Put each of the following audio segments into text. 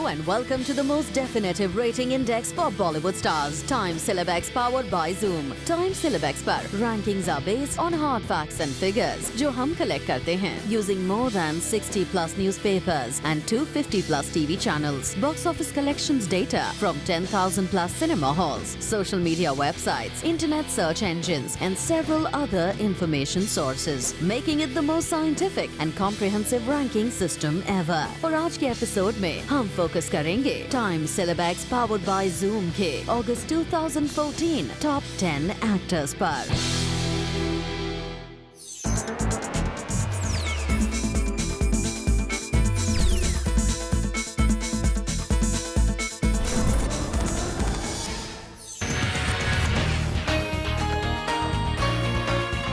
and welcome to the most definitive rating index for Bollywood stars, Time Celebex powered by Zoom. Time Celebex पर rankings are based on hard facts and figures जो हम collect करते हैं using more than 60 plus newspapers and 250 plus TV channels, box office collections data from 10,000 plus cinema halls, social media websites, internet search engines and several other information sources, making it the most scientific and comprehensive ranking system ever. और आज के episode में हम focus करेंगे time सिलेबैक्स powered by zoom के अगस्त 2014 top 10 actors पर।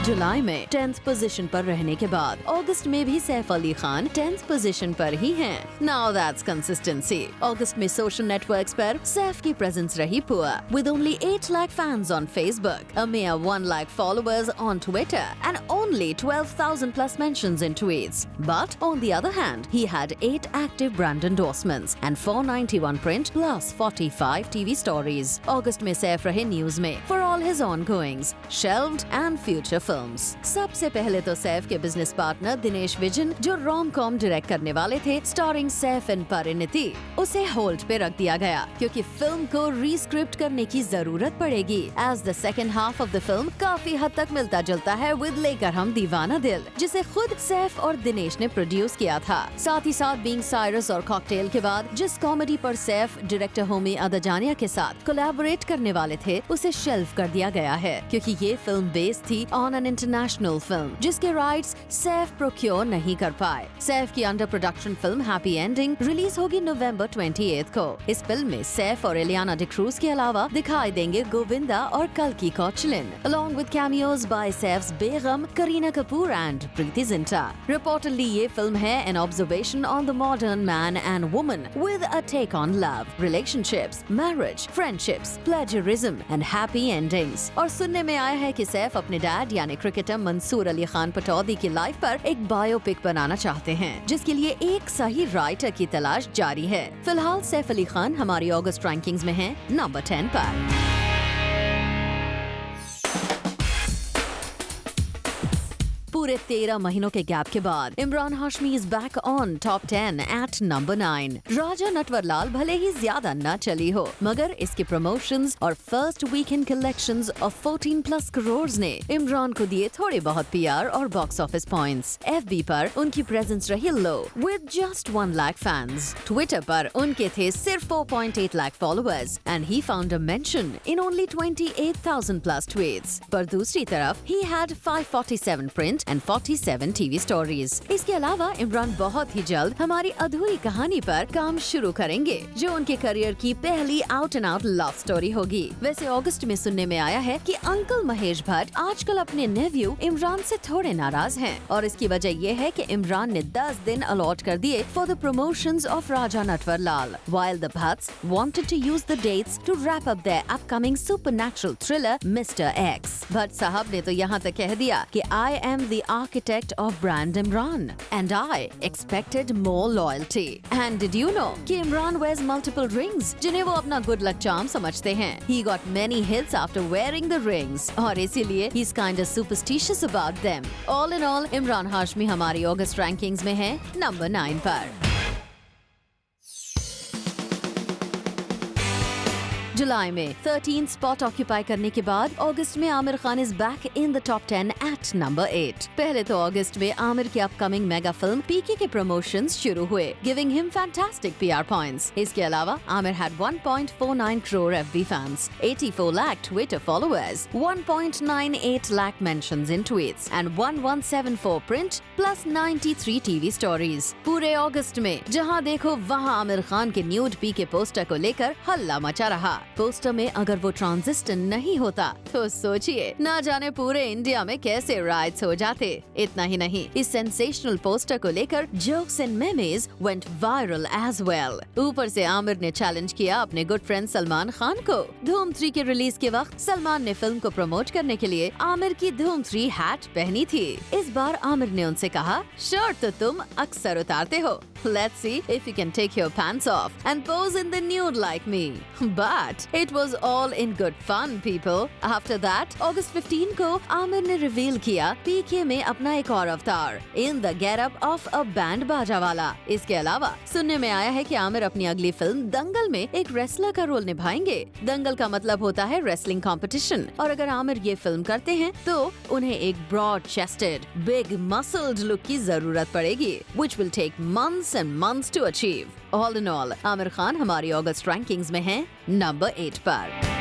जुलाई में 10th position पर रहने के बाद अगस्त में भी सैफ अली खान 10th पोजीशन पर ही हैं। Now that's consistency. अगस्त में सोशल नेटवर्क्स पर सैफ की प्रेजेंस रही poor, with only 8 lakh fans on Facebook, a mere 1 lakh followers on Twitter, and only 12,000 plus mentions in tweets. But on the other hand, he had 8 active brand endorsements and 491 print plus 45 TV stories. अगस्त में सैफ रहे news में for all his ongoings, shelved and future films. सबसे पहले तो सैफ के business partner Dinesh vision, जो rom com direct करने वाले थे स्टारिंग सैफ एंड परिणीति, उसे होल्ड पे रख दिया गया क्योंकि फिल्म को रीस्क्रिप्ट करने की जरूरत पड़ेगी, as the second half of the film काफी हद तक मिलता जुलता है विद लेकर हम दीवाना दिल, जिसे खुद सैफ और दिनेश ने प्रोड्यूस किया था। साथ ही साथ बीइंग साइरस और कॉकटेल के बाद जिस कॉमेडी पर सैफ डायरेक्टर होमी अदजानिया के साथ कोलैबोरेट करने वाले थे उसे शेल्फ कर दिया गया है क्योंकि ये फिल्म बेस्ड थी ऑन एन इंटरनेशनल फिल्म जिसके राइट्स सैफ प्रोक्योर नहीं कर पाए। सैफ की under production film happy ending release होगी नवंबर 28 को। इस फिल्म में सैफ और इलियाना डिक्रूज के अलावा दिखाई देंगे गोविंदा और कल्की Koechlin, along with cameos by Saif's begum, Kareena Kapoor and Preity Zinta. Reportedly ये फिल्म है an observation on the modern man and woman with a take on love, relationships, marriage, friendships, plagiarism and happy endings। और सुनने में आया है कि सैफ अपने डैड यानी क्रिकेटर मंसूर अली खान पटौदी की लाइफ पर एक बायोपिक बनाना चाहते हैं, जिसके लिए एक सही राइटर की तलाश जारी है। फिलहाल सैफ अली खान हमारी अगस्त रैंकिंग्स में हैं नंबर 10 पर। पूरे 13 महीनों के गैप के बाद Imran Hashmi is back on top 10 at number 9। Raja Natwarlal भले ही ज्यादा न चली हो, मगर इसके प्रमोशंस और first weekend collections of 14 plus crore ने इमरान को दिए थोड़े बहुत पीआर और बॉक्स ऑफिस पॉइंट्स। एफबी पर उनकी प्रेजेंस रही low with just 1 lakh fans. Twitter पर उनके थे सिर्फ 4.8 lakh followers and he found a mention in only 28,000 plus tweets. पर दूसरी तरफ he had 547 print and 47 TV stories। इसके अलावा इमरान बहुत ही जल्द हमारी अधूरी कहानी पर काम शुरू करेंगे, जो उनके करियर की पहली out and out love story होगी। वैसे अगस्त में सुनने में आया है कि अंकल महेश भट्ट आजकल अपने नेव्यू इमरान से थोड़े नाराज हैं और इसकी वजह ये है कि इमरान ने 10 दिन अलॉट कर दिए for the promotions of Raja Natwarlal, while the Bhatts wanted to use the dates to wrap up their upcoming supernatural thriller Mr. X। Bhatt साहब ने तो यहाँ तक कह दिया कि I am the architect of brand Imran and I expected more loyalty। And did you know कि Imran wears multiple rings जिन्हें वो अपना good luck charm समझते हैं। He got many hits after wearing the rings और इसीलिए he's kind of superstitious about them। All in all, Imran Hashmi हमारी अगस्त रैंकिंग्स में है नंबर 9 पर। जुलाई में 13 स्पॉट ऑक्यूपाई करने के बाद अगस्त में Aamir Khan is back in the top 10 at number 8। पहले तो अगस्त में आमिर की अपकमिंग मेगा फिल्म पीके के प्रमोशंस शुरू हुए, giving him fantastic PR points. इसके अलावा Aamir had 1.49 crore FB fans, 84 lakh Twitter followers, 1.98 lakh mentions in tweets and 1174 print plus 93 TV stories. पूरे अगस्त में जहां देखो वहां आमिर खान के न्यूड पीके पोस्टर को लेकर हल्ला मचा रहा। पोस्टर में अगर वो ट्रांजिस्टर नहीं होता तो सोचिए ना जाने पूरे इंडिया में कैसे राइट्स हो जाते। इतना ही नहीं, इस सेंसेशनल पोस्टर को लेकर jokes and memes went viral as well. ऊपर से आमिर ने चैलेंज किया अपने गुड फ्रेंड सलमान खान को। धूम 3 के रिलीज के वक्त सलमान ने फिल्म को प्रमोट करने के लिए आमिर की धूम 3 हैट पहनी थी। इस बार आमिर ने उनसे कहा, शर्ट तो तुम अक्सर उतारते हो, Let's see if you can take your pants off and pose in the nude like me. But it was all in good fun, people. After that, August 15 को आमिर ने रिवील किया PK में अपना एक और अवतार in the getup of a band बाजा वाला। इसके अलावा सुनने में आया है कि आमिर अपनी अगली फिल्म दंगल में एक रेसलर का रोल निभाएंगे। दंगल का मतलब होता है रेसलिंग कंपटीशन, और अगर आमिर ये फिल्म करते हैं तो उन्हें एक broad chested big muscled look की जरूरत पड़ेगी, which will take months and months to achieve. All in all, Aamir Khan हमारी अगस्त रैंकिंग्स में हैं नंबर 8 पर।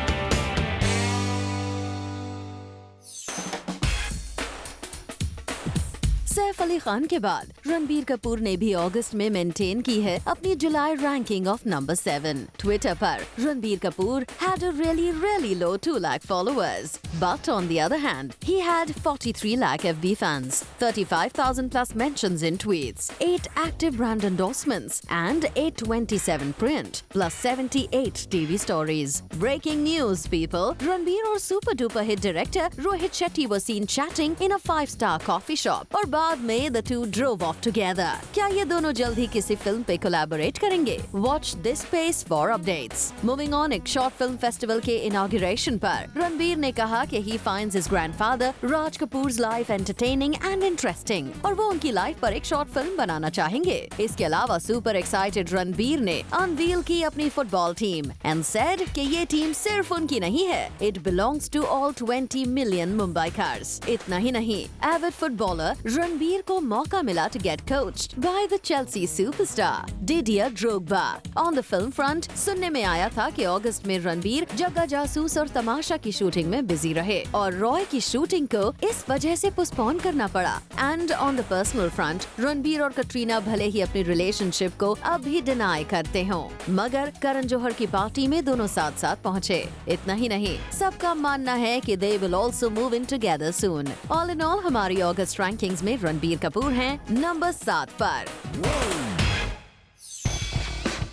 सैफ अली खान के बाद रणबीर कपूर ने भी अगस्त में मेंटेन की है अपनी जुलाई रैंकिंग ऑफ नंबर 7। ट्विटर पर Ranbir Kapoor had a really low 2 lakh followers, but on the other hand, he had 43 lakh FB fans, 35,000 plus mentions in tweets, 8 active brand endorsements, and 827 print plus 78 TV stories. Breaking news, people! Ranbir और super duper hit director Rohit Shetty were seen chatting in a 5-star coffee shop, और बाद में the two drove off together. क्या ये दोनों जल्द ही किसी film पे कोलैबोरेट करेंगे? Watch this space for updates. Moving on, एक शॉर्ट फिल्म फेस्टिवल के इनॉग्रेशन पर रणबीर ने कहा कि he finds his grandfather Raj कपूर's life entertaining and interesting, और वो उनकी लाइफ पर एक शॉर्ट फिल्म बनाना चाहेंगे। इसके अलावा सुपर एक्साइटेड रणबीर ने अनवील की अपनी फुटबॉल टीम and said कि ये टीम सिर्फ उनकी नहीं है, it belongs to all 20 million Mumbaikars. इतना ही नहीं, एविड फुटबॉलर रणबीर को मौका मिला to get coached by the Chelsea superstar Didier Drogba. On the film front, सुनने में आया था कि अगस्त में रणबीर जग्गा जासूस और तमाशा की शूटिंग में बिजी रहे और रॉय की शूटिंग को इस वजह से पोस्टपोन करना पड़ा। And on the personal front, Ranbir और कटरीना भले ही अपनी रिलेशनशिप को अभी डिनाई करते हों, मगर करण जौहर की पार्टी में दोनों साथ साथ पहुँचे। इतना ही नहीं, सबका मानना है कि they will also move in together soon. All in all, हमारी अगस्त रैंकिंग्स में रणबीर कपूर हैं नंबर 7 पर।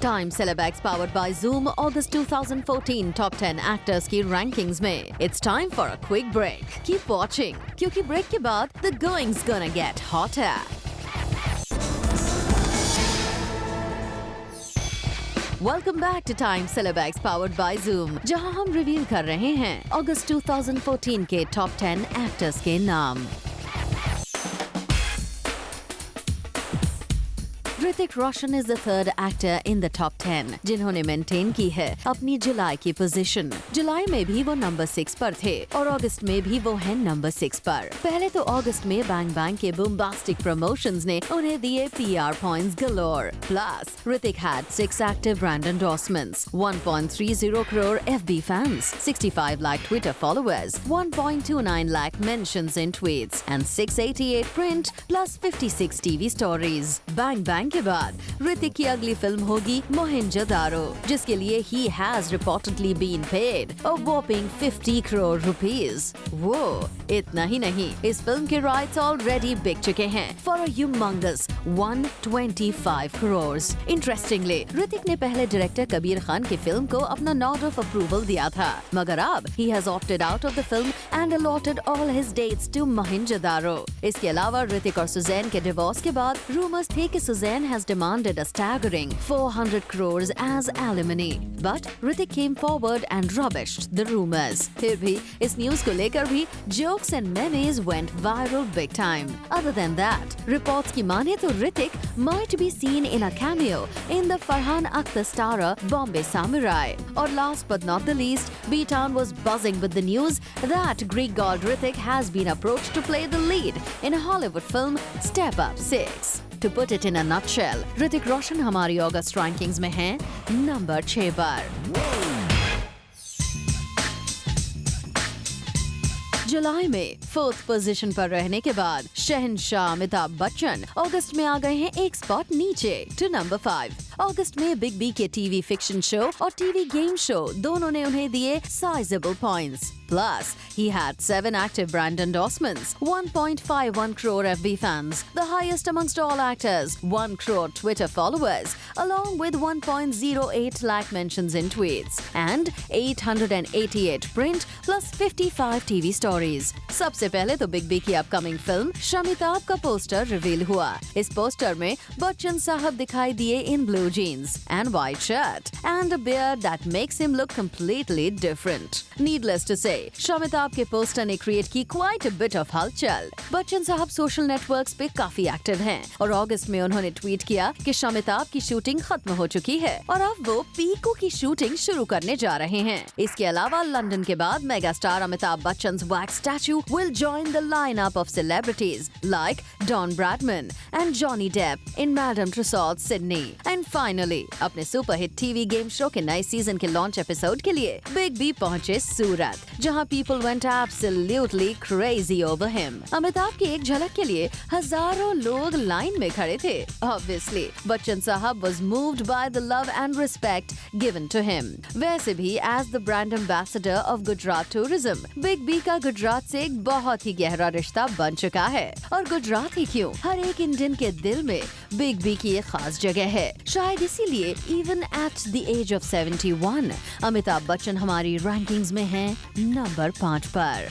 Time Celebex powered by Zoom August 2014 Top 10 Actors की rankings में। It's time for a quick break. Keep watching, क्योंकि ब्रेक के बाद the going's gonna get hotter. Welcome back to Time Celebex powered by Zoom, जहां हम reveal कर रहे हैं अगस्त 2014 के Top 10 Actors के नाम। Hrithik Roshan is the third actor in the top 10 जिन्होंने मेंटेन की है अपनी जुलाई की पोजीशन। जुलाई में भी वो नंबर 6 पर थे और अगस्त में भी वो हैं नंबर 6 पर। पहले तो अगस्त में बैंग बैंग के बूमबास्टिक प्रमोशंस ने उन्हें दिए PR points galore. Plus Hrithik had 6 active brand endorsements, 1.30 crore FB fans, 65 lakh Twitter followers, 1.29 lakh mentions in tweets and 688 print plus 56 TV stories. Bang Bang के बाद ऋतिक की अगली फिल्म होगी मोहिंजोदारो, जिसके लिए he has reportedly been paid a whopping 50 crore rupees. वो इतना ही नहीं, इस फिल्म के राइट्स ऑलरेडी बिक चुके हैं for a humongous 125 crores. Interestingly, Hrithik ने पहले डायरेक्टर कबीर खान की फिल्म को अपना नॉड ऑफ अप्रूवल दिया था, मगर अब he has opted out of the film and allotted all his dates to Mohenjo-daro. इसके अलावा ऋतिक और सुजैन के डिवोर्स के बाद रूमर्स थे कि Suzanne has demanded a staggering 400 crores as alimony, but Hrithik came forward and rubbished the rumors. फिर भी इस न्यूज को लेकर भी jokes and memes went viral big time. Other than that, reports की माने तो Hrithik might be seen in a cameo in the Farhan Akhtar starrer Bombay Samurai. Or last but not the least, B-Town was buzzing with the news that Greek god Hrithik has been approached to play the lead in a Hollywood film Step Up 6. To put it in a nutshell, Hrithik Roshan हमारी अगस्त rankings में हैं number 6 पर। जुलाई में 4th position पर रहने के बाद शहंशाह अमिताभ बच्चन अगस्त में आ गए हैं एक स्पॉट नीचे टू नंबर 5। अगस्त में बिग बी के टीवी फिक्शन शो और टीवी गेम शो दोनों ने उन्हें दिए sizeable points. Plus, he had 7 active brand endorsements, 1.51 crore FB fans, the highest amongst all actors, 1 crore Twitter followers, along with 1.08 lakh mentions in tweets, and 888 print plus 55 TV stories. सबसे पहले तो big B की upcoming film Shamitabh का poster reveal हुआ. इस poster में बच्चन साहब दिखाई दिए in blue jeans and white shirt and a beard that makes him look completely different. Needless to say, Shamitabh के पोस्टर ने क्रिएट की क्वाइट अ बिट ऑफ हलचल. बच्चन साहब सोशल नेटवर्क्स पे काफी एक्टिव हैं और अगस्त में उन्होंने ट्वीट किया कि शमिताभ की शूटिंग खत्म हो चुकी है और अब वो पीकू की शूटिंग शुरू करने जा रहे हैं. इसके अलावा लंदन के बाद mega star Amitabh Bachchan wax statue will join the lineup of celebrities like Don Bradman and Johnny Depp in Madame Tussauds Sydney. And finally अपने सुपरहिट टीवी गेम शो के नए सीजन के लॉन्च एपिसोड के लिए बिग बी पहुंचे सूरत, जहां people went absolutely crazy over him. Amitabh की एक झलक के लिए हजारों लोग लाइन में खड़े थे. Obviously, बच्चन साहब was moved by the love and respect given to him. वैसे भी as the brand ambassador of Gujarat tourism, Big B का गुजरात से एक बहुत ही गहरा रिश्ता बन चुका है. और गुजरात ही क्यों, हर एक इंडियन के दिल में बिग बी की एक खास जगह है. शायद इसीलिए even at the age of 71, Amitabh Bachchan हमारी रैंकिंग्स में हैं नंबर 5 पर.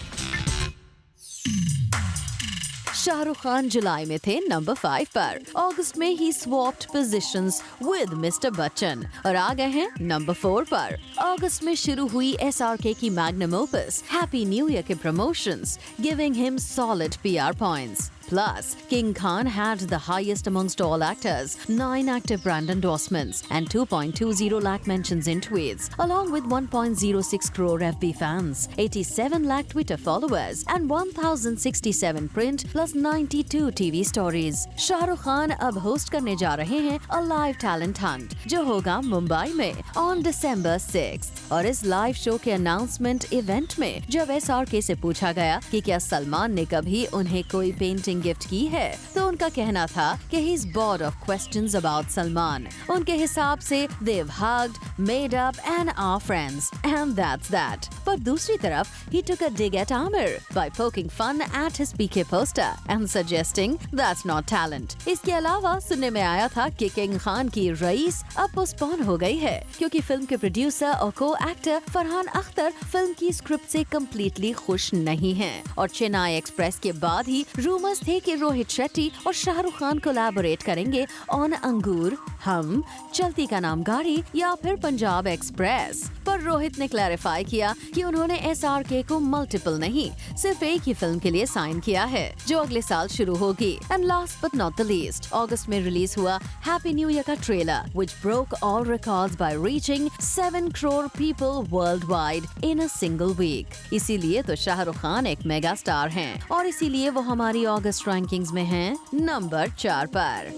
शाहरुख खान जुलाई में थे नंबर 5 पर. अगस्त में ही swapped positions with mister Bachchan और आ गए हैं नंबर 4 पर. अगस्त में शुरू हुई SRK की magnum opus Happy New Year के promotions, giving him solid PR points. Plus, King Khan had the highest amongst all actors, 9 active brand endorsements and 2.20 lakh mentions in tweets, along with 1.06 crore FB fans, 87 lakh Twitter followers and 1067 print plus 92 TV stories. Shahrukh Khan अब host करने जा रहे हैं A Live Talent Hunt, जो होगा मुंबई में on December 6th. और इस लाइव शो के अनाउंसमेंट इवेंट में जब SRK से पूछा गया कि क्या सलमान ने कभी उन्हें कोई पेंटिंग गिफ्ट की है, तो उनका कहना था कि he is bored of questions about Salman. उनके हिसाब से they've hugged, made up and are friends and that's that. पर दूसरी तरफ he took a dig at Aamir by poking fun at his PK poster and suggesting that's not talent. इसके अलावा सुनने में आया था कि किंग खान की रईस अब पोस्टपोन हो गई है क्योंकि फिल्म के प्रोड्यूसर और को एक्टर फरहान अख्तर फिल्म की स्क्रिप्ट से कम्प्लीटली खुश नहीं हैं. और चेन्नई एक्सप्रेस के बाद ही रूमर्स थे कि रोहित शेट्टी और शाहरुख खान कोलैबोरेट करेंगे ऑन अंगूर, हम, चलती का नाम गाड़ी या फिर पंजाब एक्सप्रेस. पर रोहित ने क्लैरिफाई किया कि उन्होंने SRK को मल्टीपल नहीं, सिर्फ एक ही फिल्म के लिए साइन किया है जो अगले साल शुरू होगी. And last but not the least, अगस्त में रिलीज हुआ हैप्पी न्यू ईयर का trailer which broke all records by reaching 7 crore people worldwide in a single week. इसीलिए तो शाहरुख खान एक मेगा स्टार हैं और इसीलिए वो हमारी अगस्त रैंकिंग्स में हैं नंबर 4 पर.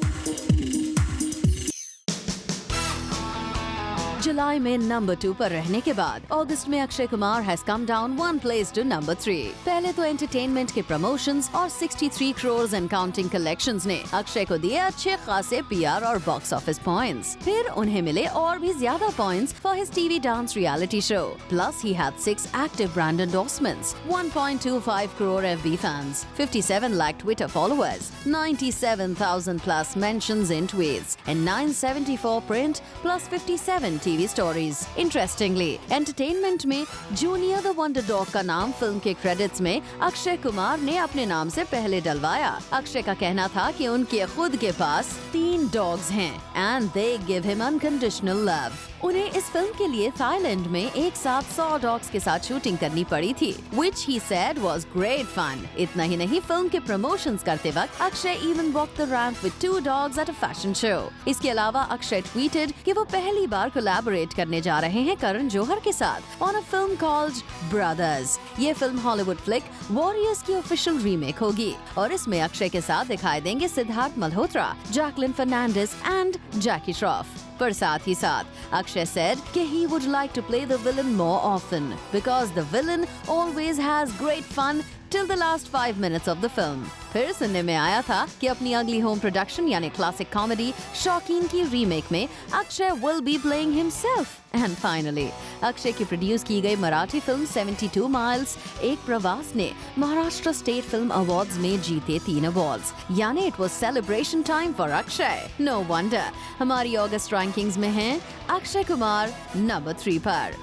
जुलाई में नंबर 2 पर रहने के बाद अगस्त में Akshay Kumar has come down 1 place to number 3. पहले तो एंटरटेनमेंट के प्रमोशंस और 63 crores एंड काउंटिंग कलेक्शंस ने अक्षय को दिए अच्छे खासे PR और बॉक्स ऑफिस पॉइंट्स. फिर उन्हें मिले और भी ज्यादा points for his TV dance reality show. Plus he had 6 active brand endorsements, 1.25 crore FB fans, 57 lakh Twitter followers, 97,000 plus mentions in tweets and 974 print plus 57 TV stories. Interestingly, entertainment में junior the wonder dog का नाम film के credits में अक्षय कुमार ने अपने नाम से पहले डलवाया. अक्षय का कहना था कि उनके खुद के पास 3 डॉग्स हैं and they give him unconditional love. उन्हें इस फिल्म के लिए थाईलैंड में एक साथ 100 डॉग्स के साथ शूटिंग करनी पड़ी थी, which he said was great fun. इतना ही नहीं, फिल्म के प्रमोशंस करते वक्त Akshay even walked the ramp with 2 dogs at a fashion show. इसके अलावा अक्षय ट्वीटेड कि वो पहली बार कोलैबोरेट करने जा रहे हैं करण जौहर के साथ on a film called Brothers. ये फिल्म हॉलीवुड फ्लिक वॉरियर्स की ऑफिशियल रीमेक होगी और इसमें अक्षय के साथ दिखाई देंगे सिद्धार्थ मल्होत्रा, जैकलिन फर्नांडिस एंड जैकी श्रॉफ. पर साथ ही साथ अक्षय said कि he would like to play the villain more often because the villain always has great fun till the last 5 minutes of the film. फिर सुनने में आया था कि अपनी अगली होम प्रोडक्शन यानी क्लासिक कॉमेडी शौकीन की रीमेक में Akshay will be playing himself. And finally Akshay की प्रोड्यूस की गई मराठी फिल्म 72 माइल्स एक प्रवास ने महाराष्ट्र स्टेट फिल्म अवार्ड्स में जीते 3 अवार्ड्स. यानी it was celebration time for Akshay. No wonder हमारी अगस्त रैंकिंग्स में हैं अक्षय कुमार नंबर 3 पर.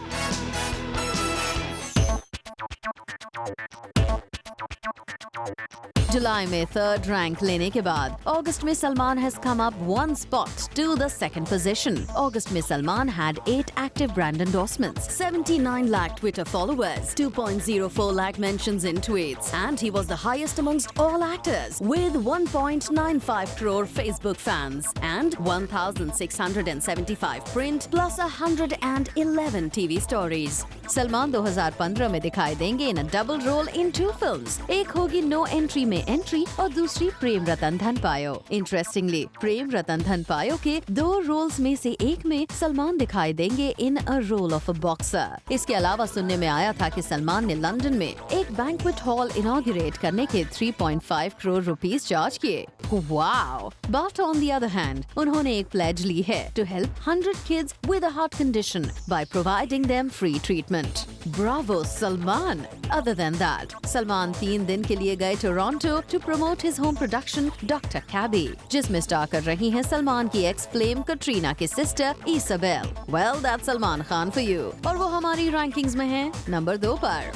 जुलाई में 3rd रैंक लेने के बाद अगस्त में Salman has come up 1 spot to the 2nd position. अगस्त में Salman had 8 active brand endorsements, 79 lakh Twitter followers, 2.04 lakh mentions in tweets, and he was the highest amongst all actors with 1.95 crore Facebook fans and 1,675 print plus 111 TV stories. Salman 2015 में दिखाई देंगे in a double role in 2 films. एक होगी no entry में entry और दूसरी प्रेम रतन धन पायो. Interestingly Prem Ratan Dhan पायो के 2 रोल्स में से एक में सलमान दिखाई देंगे in a role of a boxer. इसके अलावा सुनने में आया था कि सलमान ने लंदन में एक बैंक्वेट हॉल इनॉग्रेट करने के 3.5 करोड़ रुपीस चार्ज किए. Wow. But on the other hand उन्होंने एक प्लेज ली है to help 100 kids with a heart condition by providing them free treatment. Bravo Salman. Other than that Salman 3 दिन के लिए गए Toronto to promote his home production Dr. Cabby, जिसमें star कर रही हैं सलमान की एक्स फ्लेम कटरीना की sister Isabel. Well, that's Salman Khan for you. और वो हमारी रैंकिंग्स में है नंबर 2 पर.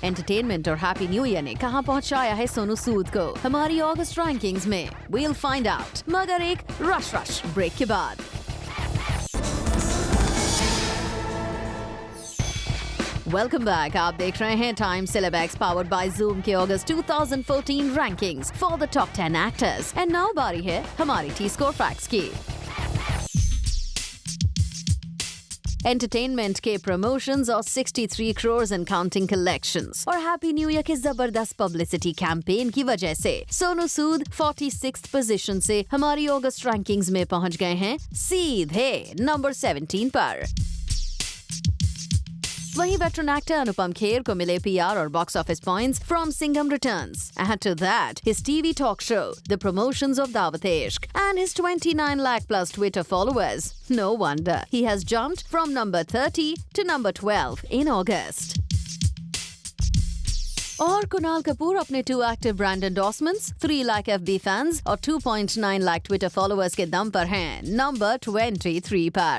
एंटरटेनमेंट और हैप्पी न्यू ईयर ने कहां पहुंचाया है सोनू सूद को हमारी अगस्त रैंकिंग्स में. We'll find out. मगर एक रश ब्रेक के बाद. Welcome back. आप देख रहे हैं टाइम सिलेबैक्स पावर्ड बाय Zoom के अगस्त 2014 rankings for the top 10 actors. And now बारी है हमारी टी स्कोर फैक्ट्स की. एंटरटेनमेंट के प्रमोशंस और 63 crores एंड काउंटिंग कलेक्शंस और हैप्पी न्यू ईयर के जबरदस्त पब्लिसिटी कैंपेन की वजह से सोनू सूद 46th पोजीशन से हमारी अगस्त रैंकिंग्स में पहुंच गए हैं सीधे नंबर 17 पर. वहीं वेटरन एक्टर अनुपम खेर को मिले PR और box office points from Singham returns. Add to that his TV talk show, the promotions of Daawat Ishq, and his 29 lakh plus Twitter followers. No wonder he has jumped from number 30 to number 12 in August. और कुणाल कपूर अपने 2 active brand endorsements, 3 lakh FB fans और 2.9 lakh Twitter followers के दम पर हैं number 23 पर.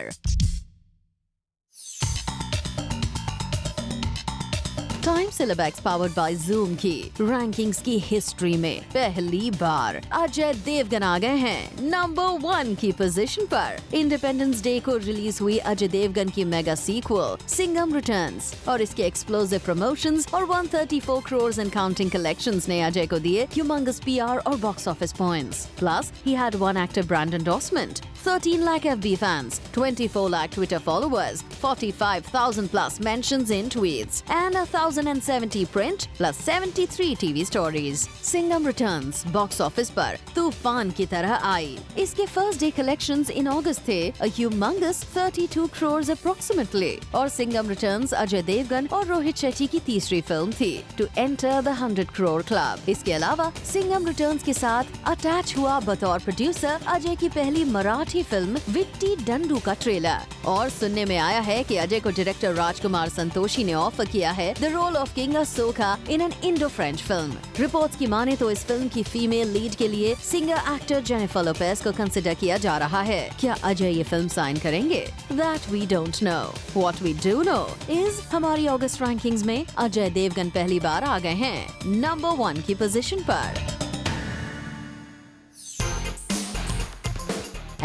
Time सिलेबैक्स powered by Zoom की rankings की हिस्ट्री में पहली बार अजय देवगन आ गए हैं नंबर 1 की पोजीशन पर. इंडिपेंडेंस डे को रिलीज हुई अजय देवगन की मेगा सीक्वल सिंघम रिटर्न्स और इसके एक्सप्लोसिव प्रमोशंस और 134 crores एंड काउंटिंग कलेक्शंस ने अजय को दिए ह्यूमंगस PR और box office points. Plus he had 1 active brand endorsement, 13 lakh FB fans, 24 lakh Twitter followers, 45,000 plus mentions in tweets, and 1,070 print plus 73 TV stories. Singham Returns box office पर तूफान की तरह आई. इसके first day collections in August थे a humongous 32 crores approximately. और Singham Returns Ajay Devgan और रोहित शेट्टी की तीसरी फिल्म थी to enter the 100 crore club. इसके अलावा Singham Returns के साथ अटैच हुआ बतौर प्रोड्यूसर अजय की पहली मराठी फिल्म विट्टी डंडू का ट्रेलर. और सुनने में आया है कि अजय को डायरेक्टर राजकुमार संतोषी ने ऑफर किया है the role of king Asoka in an Indo French film. Reports की माने तो इस फिल्म की फीमेल लीड के लिए सिंगर एक्टर जेनिफर लोपेज को कंसिडर किया जा रहा है. क्या अजय ये फिल्म साइन करेंगे? That we don't know. What we do know is हमारी अगस्त रैंकिंग्स में अजय देवगन पहली बार आ गए हैं नंबर 1 की पोजीशन पर.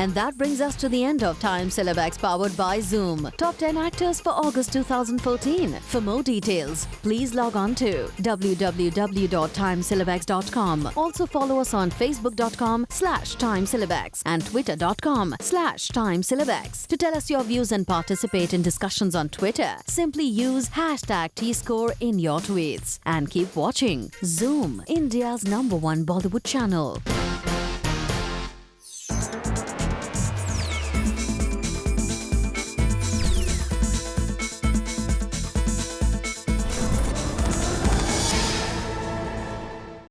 And that brings us to the end of Time Syllabax powered by Zoom. Top 10 actors for August 2014. For more details, please log on to www.timesyllabax.com. Also follow us on facebook.com/timesyllabax and twitter.com/timesyllabax. To tell us your views and participate in discussions on Twitter, simply use #Tscore in your tweets. And keep watching Zoom, India's #1 Bollywood channel.